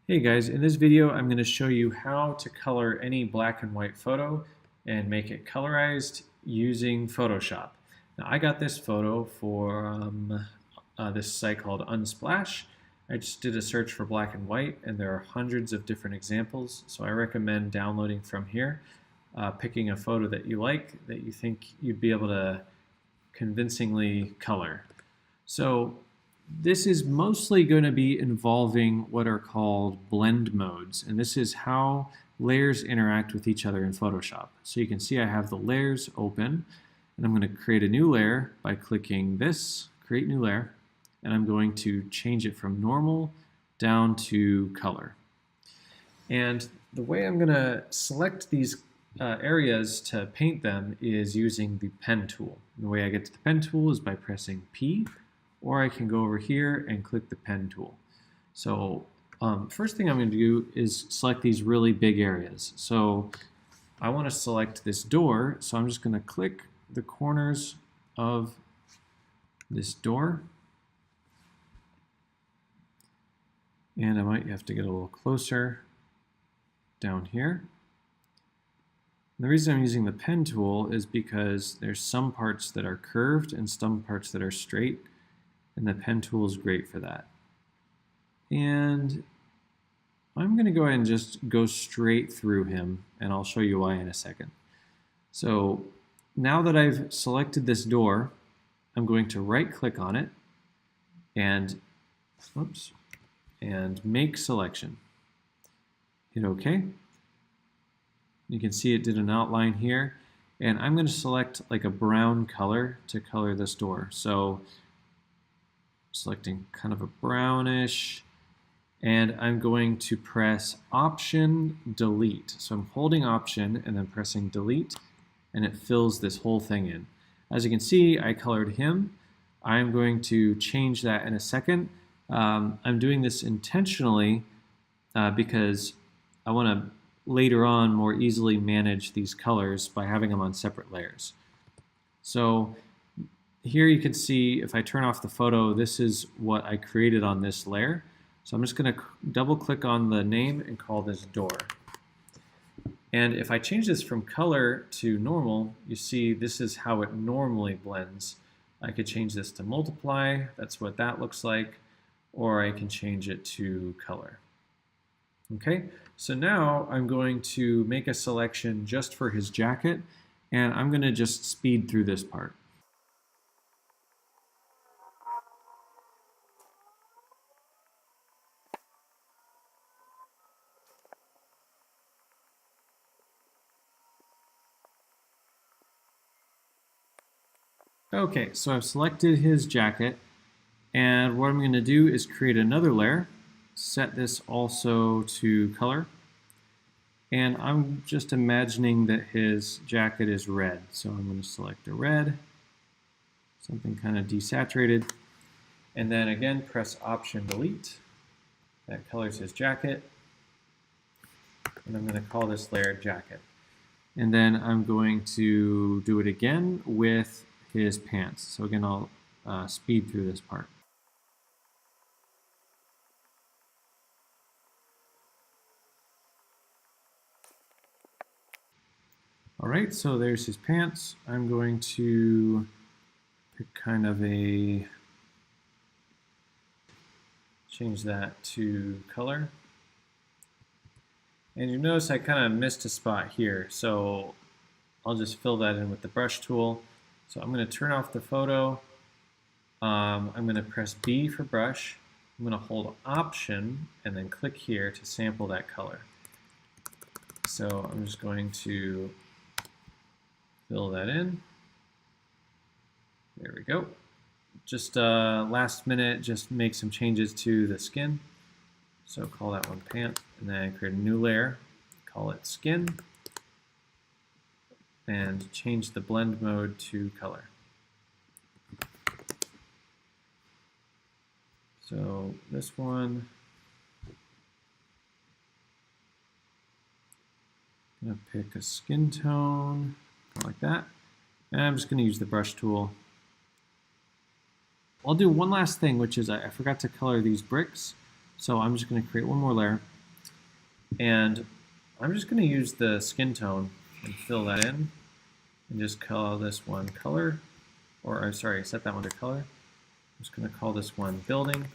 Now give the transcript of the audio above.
Hey guys, in this video I'm going to show you how to color any black and white photo and make it colorized using Photoshop. Now I got this photo from this site called Unsplash. I just did a search for black and white and there are hundreds of different examples, so I recommend downloading from here, picking a photo that you like, that you think you'd be able to convincingly color. So this is mostly going to be involving what are called blend modes, and this is how layers interact with each other in Photoshop. So you can see I have the layers open, and I'm going to create a new layer by clicking this, create new layer, and I'm going to change it from normal down to color. And the way I'm going to select these areas to paint them is using the pen tool. And the way I get to the pen tool is by pressing P, or I can go over here and click the pen tool. So first thing I'm going to do is select these really big areas. So I want to select this door, so I'm just going to click the corners of this door. And I might have to get a little closer down here. The reason I'm using the pen tool is because there's some parts that are curved and some parts that are straight, and the pen tool is great for that. And I'm going to go ahead and just go straight through him, and I'll show you why in a second. So now that I've selected this door, I'm going to right-click on it and, and make selection. Hit OK. You can see it did an outline here, and I'm going to select like a brown color to color this door. So selecting kind of a brownish, and I'm going to press Option Delete. So I'm holding Option and then pressing Delete, and it fills this whole thing in. As you can see, I colored him. I'm going to change that in a second. I'm doing this intentionally because I want to later on more easily manage these colors by having them on separate layers. So here you can see if I turn off the photo, this is what I created on this layer. So I'm just going to double click on the name and call this door. And if I change this from color to normal, you see this is how it normally blends. I could change this to multiply, that's what that looks like, or I can change it to color. Okay, so now I'm going to make a selection just for his jacket, and I'm going to just speed through this part. Okay, so I've selected his jacket, and what I'm going to do is create another layer, set this also to color, and I'm just imagining that his jacket is red. So I'm going to select a red, something kind of desaturated, and then again press Option Delete. That colors his jacket, and I'm going to call this layer Jacket. And then I'm going to do it again with his pants. So again, I'll speed through this part. All right, so there's his pants. I'm going to pick kind of a, change that to color. And you notice I kind of missed a spot here, so I'll just fill that in with the brush tool. So I'm going to turn off the photo. I'm going to press B for brush. I'm going to hold Option and then click here to sample that color. So I'm just going to fill that in. There we go. Just last minute, just make some changes to the skin. So call that one pant, and then create a new layer, call it skin, and change the blend mode to color. So this one, I'm going to pick a skin tone, like that, and I'm just going to use the brush tool. I'll do one last thing, which is I forgot to color these bricks. So I'm just going to create one more layer, And I'm just going to use the skin tone and fill that in and just call this one color, or sorry, set that one to color. I'm just going to call this one building.